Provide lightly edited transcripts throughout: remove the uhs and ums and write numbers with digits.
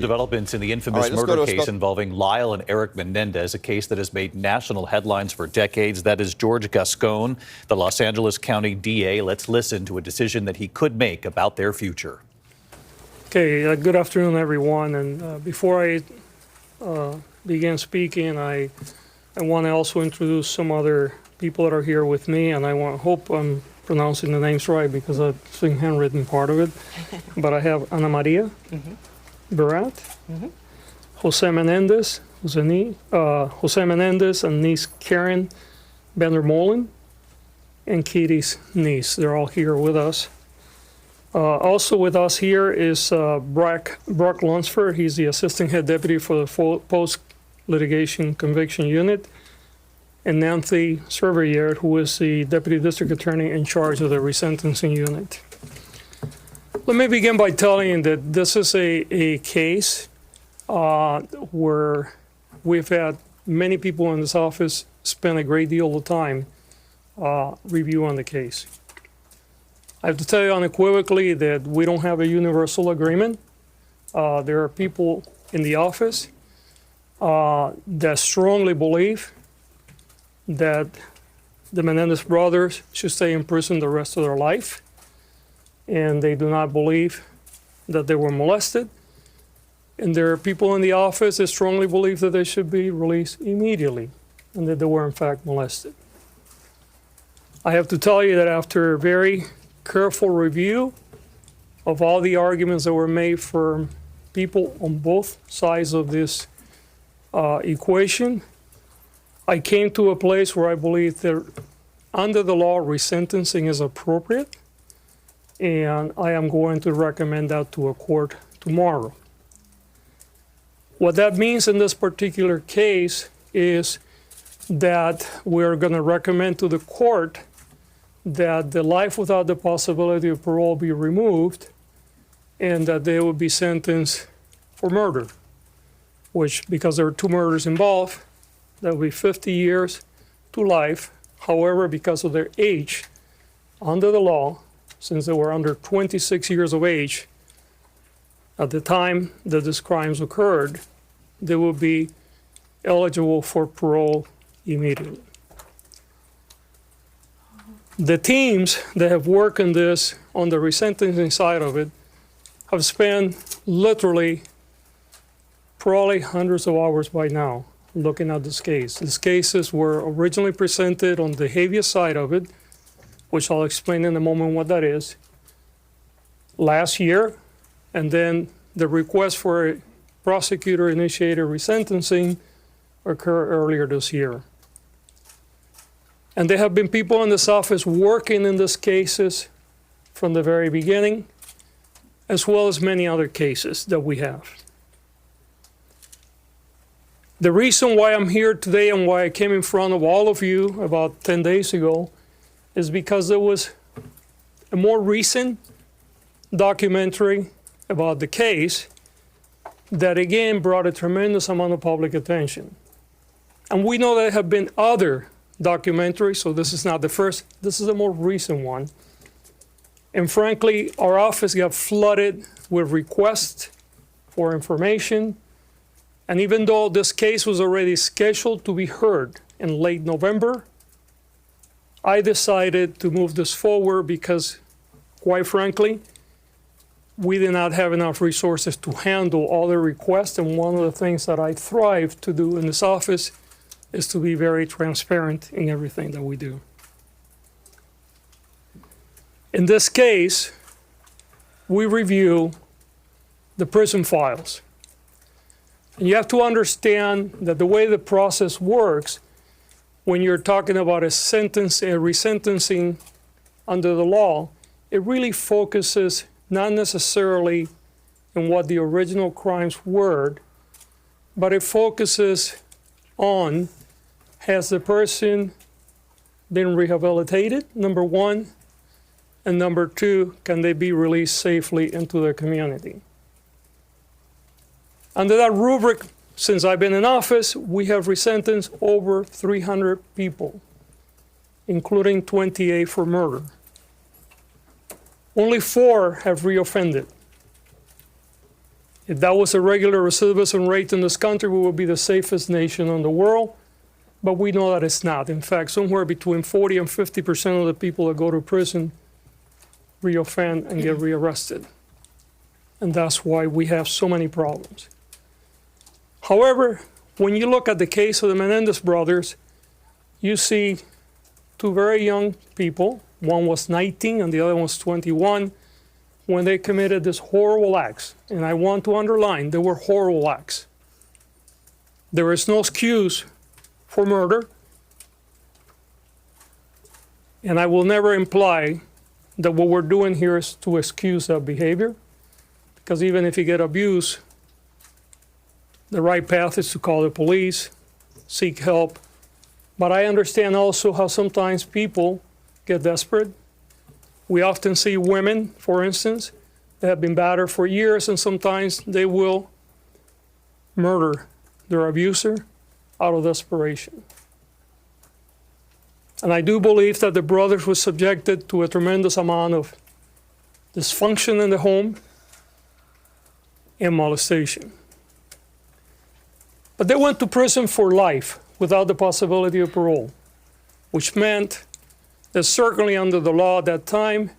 developments in the infamous murder case involving Lyle and Erik Menendez, a case that has made national headlines for decades. That is George Gascón, the Los Angeles County DA. Let's listen to a decision that he could make about their future. Okay, good afternoon, everyone. And before I begin speaking, I want to also introduce some other people that are here with me, and I hope I'm pronouncing the names right because I've seen handwritten part of it. But I have Ana Maria Barat, Jose Menendez, Jose Menendez and niece Karen Vandermolen, and Kitty's niece. They're all here with us. Also with us here is Brock Lunsford. He's the Assistant Head Deputy for the Post-Litigation Conviction Unit, and Nancy Cervier, who is the Deputy District Attorney in charge of the Resentencing Unit. Let me begin by telling you that this is a case where we've had many people in this office spend a great deal of time reviewing the case. I have to tell you unequivocally that we don't have a universal agreement. There are people in the office that strongly believe that the Menendez brothers should stay in prison the rest of their life, and they do not believe that they were molested. And there are people in the office that strongly believe that they should be released immediately and that they were in fact molested. I have to tell you that after a very careful review of all the arguments that were made for people on both sides of this equation, I came to a place where I believe that under the law, resentencing is appropriate, and I am going to recommend that to a court tomorrow. What that means in this particular case is that we're going to recommend to the court that the life without the possibility of parole be removed and that they would be sentenced for murder, which, because there are two murders involved, that would be 50 years to life. However, because of their age, under the law, since they were under 26 years of age at the time that these crimes occurred, they will be eligible for parole immediately. The teams that have worked on this, on the resentencing side of it, have spent literally probably hundreds of hours by now looking at this case. These cases were originally presented on the habeas side of it, which I'll explain in a moment what that is, last year, and then the request for a prosecutor-initiated resentencing occurred earlier this year. And there have been people in this office working in these cases from the very beginning, as well as many other cases that we have. The reason why I'm here today and why I came in front of all of you about 10 days ago is because there was a more recent documentary about the case that again brought a tremendous amount of public attention. And we know there have been other documentaries, so this is not the first, this is a more recent one. And frankly, our office got flooded with requests for information. And even though this case was already scheduled to be heard in late November, I decided to move this forward because, quite frankly, we did not have enough resources to handle all the requests. And one of the things that I thrive to do in this office is to be very transparent in everything that we do. In this case, we review the prison files. And you have to understand that the way the process works, when you're talking about a resentencing under the law, it really focuses not necessarily on what the original crimes were, but it focuses on, has the person been rehabilitated, number one, and number two, can they be released safely into the community? Under that rubric, since I've been in office, we have resentenced over 300 people, including 28 for murder. Only 4 have reoffended. If that was a regular recidivism rate in this country, we would be the safest nation in the world. But we know that it's not. In fact, somewhere between 40 and 50% of the people that go to prison reoffend and get rearrested. And that's why we have so many problems. However, when you look at the case of the Menendez brothers, you see two very young people. One was 19 and the other one was 21 when they committed these horrible acts. And I want to underline, they were horrible acts. There is no excuse for murder. And I will never imply that what we're doing here is to excuse that behavior. Because even if you get abused, the right path is to call the police, seek help. But I understand also how sometimes people get desperate. We often see women, for instance, that have been battered for years, and sometimes they will murder their abuser out of desperation. And I do believe that the brothers were subjected to a tremendous amount of dysfunction in the home and molestation. But they went to prison for life without the possibility of parole, which meant that certainly under the law at that time,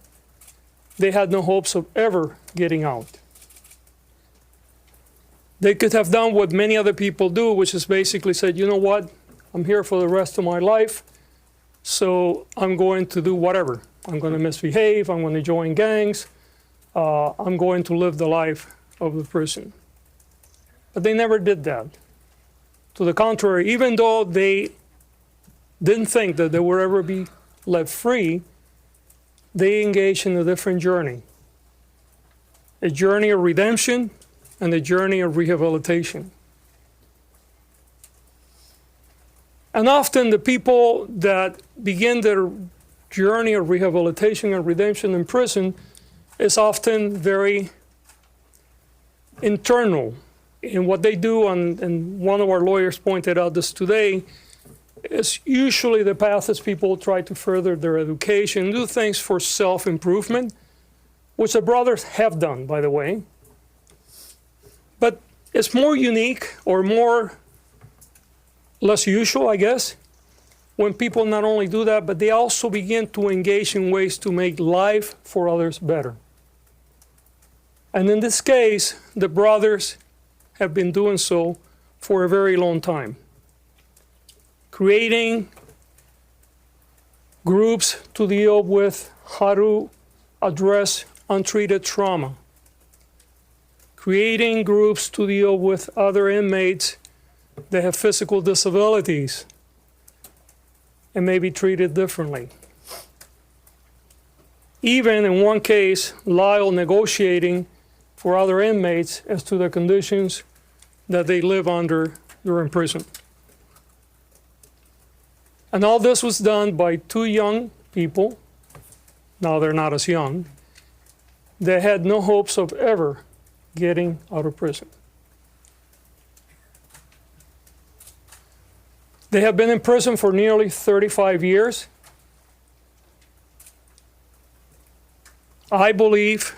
they had no hopes of ever getting out. They could have done what many other people do, which is basically said, you know what, I'm here for the rest of my life, so I'm going to do whatever. I'm going to misbehave, I'm going to join gangs, I'm going to live the life of the prison. But they never did that. To the contrary, even though they didn't think that they would ever be let free, they engaged in a different journey. A journey of redemption and a journey of rehabilitation. And often the people that begin their journey of rehabilitation and redemption in prison is often very internal. And what they do, and one of our lawyers pointed out this today, is usually the path is people try to further their education, do things for self-improvement, which the brothers have done, by the way. But it's more unique or less usual, I guess, when people not only do that, but they also begin to engage in ways to make life for others better. And in this case, the brothers have been doing so for a very long time, creating groups to deal with how to address untreated trauma, creating groups to deal with other inmates that have physical disabilities and may be treated differently. Even in one case, Lyle negotiating for other inmates as to the conditions that they live under during prison. And all this was done by two young people, now they're not as young, that had no hopes of ever getting out of prison. They have been in prison for nearly 35 years. I believe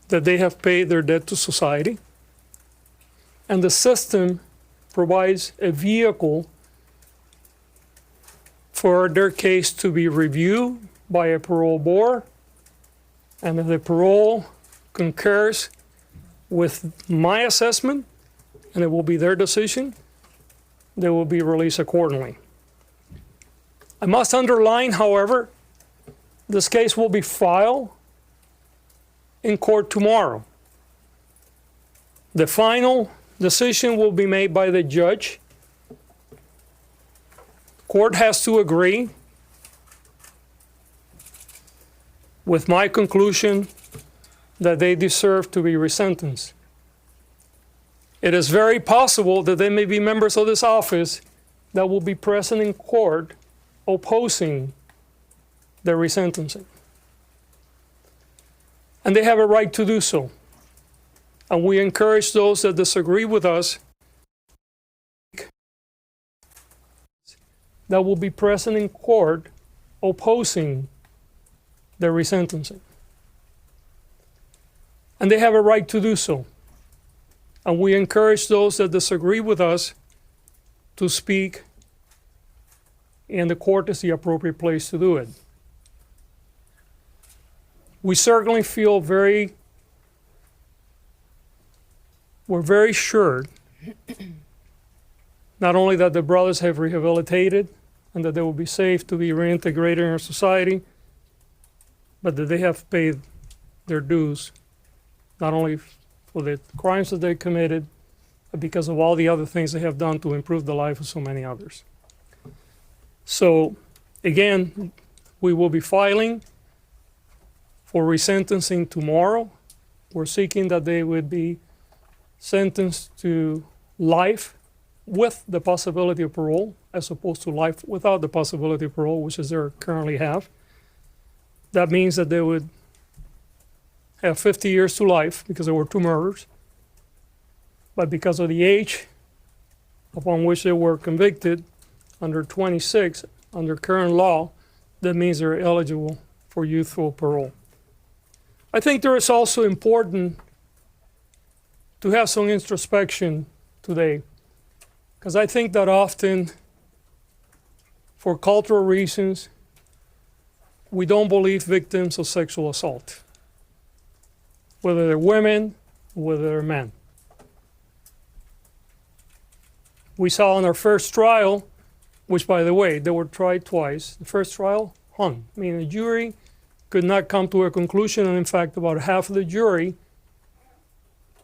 that they have paid their debt to society, and the system provides a vehicle for their case to be reviewed by a parole board, and if the parole concurs with my assessment, and it will be their decision, they will be released accordingly. I must underline, however, this case will be filed in court tomorrow. The final decision will be made by the judge. Court has to agree with my conclusion that they deserve to be resentenced. It is very possible that there may be members of this office that will be present in court opposing the resentencing. And they have a right to do so. And we encourage those that disagree with us that will be present in court opposing the resentencing. And they have a right to do so. And we encourage those that disagree with us to speak, and the court is the appropriate place to do it. We certainly feel we're very sure not only that the brothers have rehabilitated and that they will be safe to be reintegrated in our society, but that they have paid their dues, not only for the crimes that they committed, but because of all the other things they have done to improve the life of so many others. So, again, we will be filing for resentencing tomorrow. We're seeking that they would be sentenced to life with the possibility of parole, as opposed to life without the possibility of parole, which is they currently have. That means that they would have 50 years to life because there were 2 murders. But because of the age upon which they were convicted, under 26, under current law, that means they're eligible for youthful parole. I think there is also important to have some introspection today, because I think that often, for cultural reasons, we don't believe victims of sexual assault, whether they're women or whether they're men. We saw in our first trial, which, by the way, they were tried twice. The first trial, hung. I mean, the jury could not come to a conclusion, and in fact, about half of the jury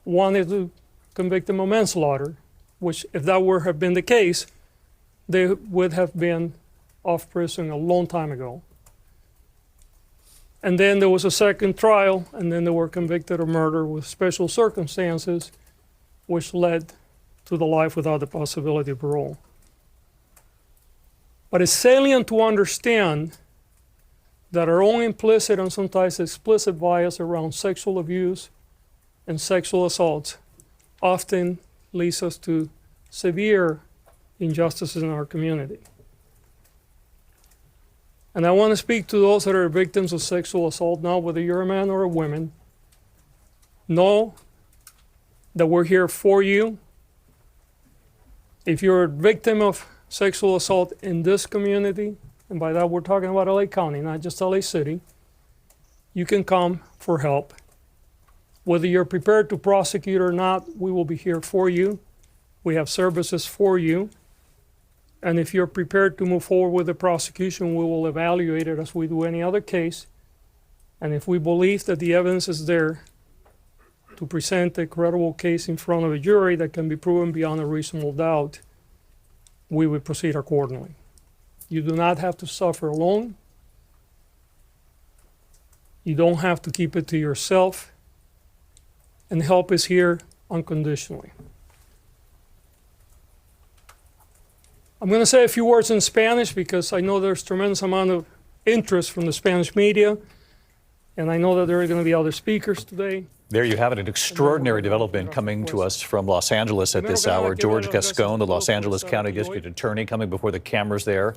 wanted to convict them of manslaughter, which, if that were have been the case, they would have been off prison a long time ago. And then there was a second trial, and then they were convicted of murder with special circumstances, which led to the life without the possibility of parole. But it's salient to understand that our own implicit and sometimes explicit bias around sexual abuse and sexual assaults often leads us to severe injustices in our community. And I want to speak to those that are victims of sexual assault now, whether you're a man or a woman. Know that we're here for you. If you're a victim of sexual assault in this community, and by that we're talking about LA County, not just LA City, you can come for help. Whether you're prepared to prosecute or not, we will be here for you. We have services for you. And if you're prepared to move forward with the prosecution, we will evaluate it as we do any other case. And if we believe that the evidence is there to present a credible case in front of a jury that can be proven beyond a reasonable doubt, we would proceed accordingly. You do not have to suffer alone. You don't have to keep it to yourself. And help is here unconditionally. I'm going to say a few words in Spanish because I know there's tremendous amount of interest from the Spanish media, and I know that there are going to be other speakers today. There you have it, an extraordinary development coming to us from Los Angeles at this hour. George Gascón, the Los Angeles County District Attorney, coming before the cameras there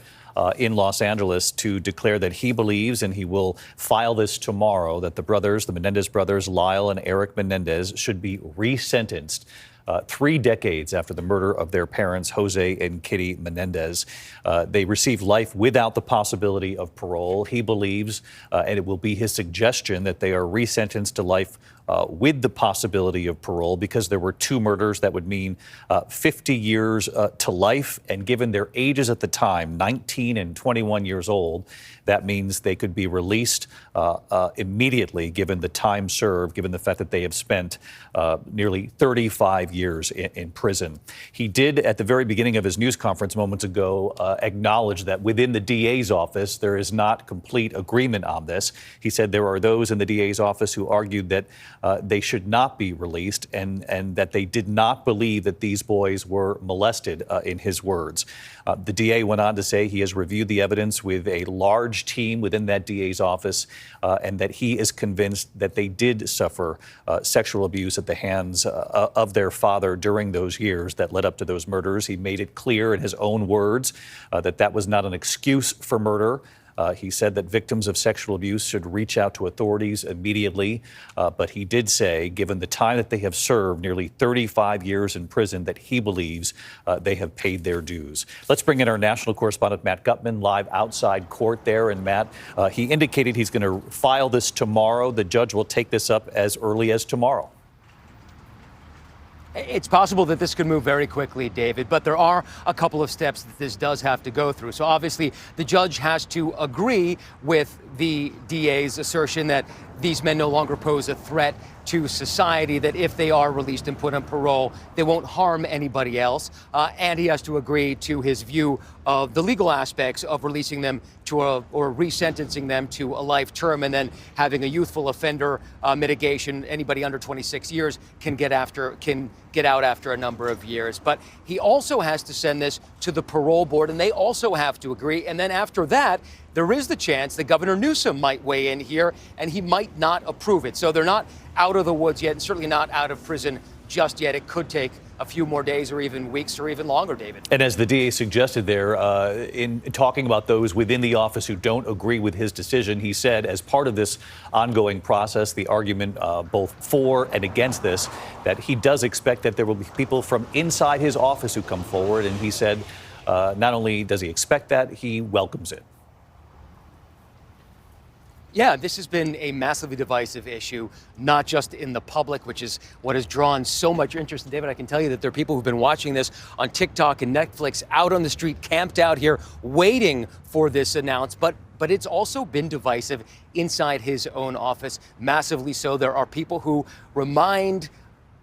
in Los Angeles to declare that he believes, and he will file this tomorrow, that the brothers, the Menendez brothers, Lyle and Erik Menendez, should be resentenced 3 decades after the murder of their parents, Jose and Kitty Menendez. They received life without the possibility of parole. He believes, and it will be his suggestion, that they are resentenced to life with the possibility of parole because there were 2 murders that would mean 50 years to life. And given their ages at the time, 19 and 21 years old, that means they could be released immediately given the time served, given the fact that they have spent nearly 35 years in prison. He did, at the very beginning of his news conference moments ago, acknowledge that within the DA's office, there is not complete agreement on this. He said there are those in the DA's office who argued that they should not be released and that they did not believe that these boys were molested, in his words. The DA went on to say he has reviewed the evidence with a large team within that DA's office and that he is convinced that they did suffer sexual abuse at the hands of their father during those years that led up to those murders. He made it clear in his own words that that was not an excuse for murder. He said that victims of sexual abuse should reach out to authorities immediately. But he did say, given the time that they have served, nearly 35 years in prison, that he believes they have paid their dues. Let's bring in our national correspondent, Matt Gutman, live outside court there. And Matt, he indicated he's going to file this tomorrow. The judge will take this up as early as tomorrow. It's possible that this could move very quickly, David, but there are a couple of steps that this does have to go through. So obviously, the judge has to agree with the DA's assertion that these men no longer pose a threat to society, that if they are released and put on parole, they won't harm anybody else. And he has to agree to his view of the legal aspects of releasing them to or resentencing them to a life term, and then having a youthful offender mitigation. Anybody under 26 years can get out after a number of years. But he also has to send this to the parole board, and they also have to agree. And then after that, there is the chance that Governor Newsom might weigh in here, and he might not approve it. So they're not out of the woods yet, and certainly not out of prison just yet. It could take a few more days or even weeks or even longer, David. And as the DA suggested there, in talking about those within the office who don't agree with his decision, he said as part of this ongoing process, the argument both for and against this, that he does expect that there will be people from inside his office who come forward. And he said not only does he expect that, he welcomes it. Yeah, this has been a massively divisive issue, not just in the public, which is what has drawn so much interest. And David, I can tell you that there are people who've been watching this on TikTok and Netflix, out on the street, camped out here, waiting for this announced. But it's also been divisive inside his own office, massively so. There are people who remind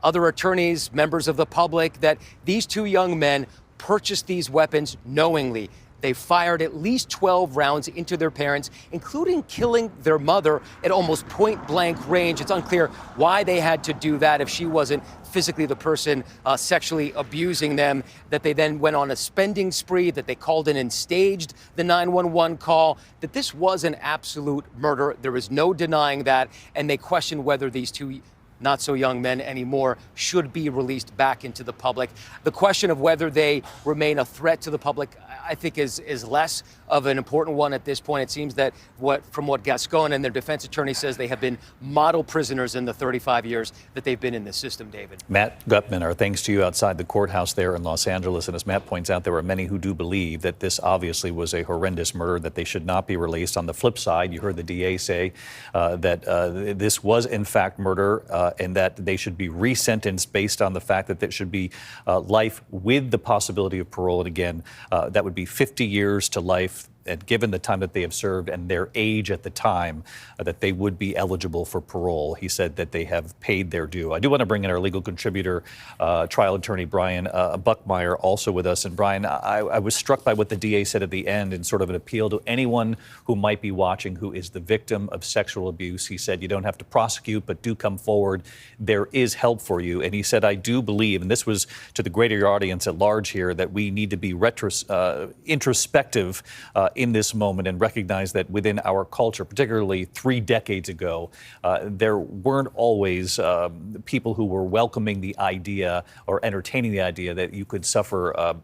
other attorneys, members of the public, that these two young men purchased these weapons knowingly. They fired at least 12 rounds into their parents, including killing their mother at almost point-blank range. It's unclear why they had to do that if she wasn't physically the person sexually abusing them, that they then went on a spending spree, that they called in and staged the 911 call, that this was an absolute murder. There is no denying that, and they question whether these two not so young men anymore should be released back into the public. The question of whether they remain a threat to the public, I think is less of an important one at this point. It seems that from what Gascón and their defense attorney says, they have been model prisoners in the 35 years that they've been in the system, David. Matt Gutman, our thanks to you outside the courthouse there in Los Angeles. And as Matt points out, there are many who do believe that this obviously was a horrendous murder, that they should not be released. On the flip side, you heard the DA say that this was in fact murder, and that they should be resentenced based on the fact that there should be life with the possibility of parole. And again, that would be 50 years to life. And given the time that they have served and their age at the time, that they would be eligible for parole. He said that they have paid their due. I do want to bring in our legal contributor, trial attorney Brian Buckmeyer, also with us. And Brian, I was struck by what the DA said at the end, in sort of an appeal to anyone who might be watching who is the victim of sexual abuse. He said, you don't have to prosecute, but do come forward. There is help for you. And he said, I do believe, and this was to the greater audience at large here, that we need to be introspective in this moment and recognize that within our culture, particularly 3 decades ago, there weren't always people who were welcoming the idea or entertaining the idea that you could suffer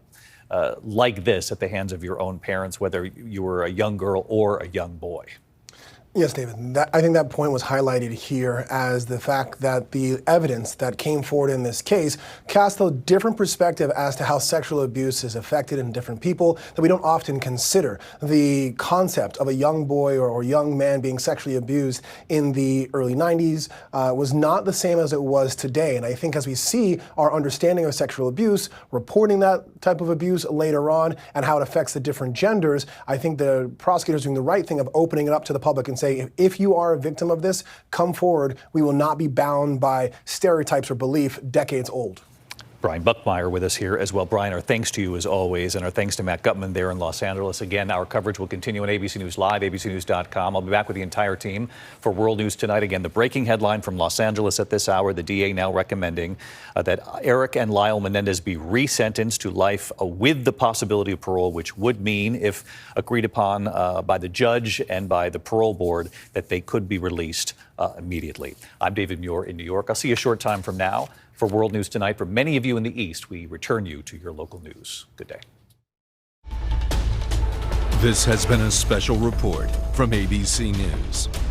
like this at the hands of your own parents, whether you were a young girl or a young boy. Yes, David. I think that point was highlighted here as the fact that the evidence that came forward in this case cast a different perspective as to how sexual abuse is affected in different people that we don't often consider. The concept of a young boy or young man being sexually abused in the early 90s was not the same as it was today. And I think as we see our understanding of sexual abuse, reporting that type of abuse later on, and how it affects the different genders, I think the prosecutors are doing the right thing of opening it up to the public and say, if you are a victim of this, come forward. We will not be bound by stereotypes or belief decades old. Brian Buckmeyer with us here as well. Brian, our thanks to you as always, and our thanks to Matt Gutman there in Los Angeles. Again, our coverage will continue on ABC News Live, abcnews.com. I'll be back with the entire team for World News Tonight. Again, the breaking headline from Los Angeles at this hour, the DA now recommending that Erik and Lyle Menendez be resentenced to life with the possibility of parole, which would mean, if agreed upon by the judge and by the parole board, that they could be released immediately. I'm David Muir in New York. I'll see you a short time from now for World News Tonight. For many of you in the East, we return you to your local news. Good day. This has been a special report from ABC News.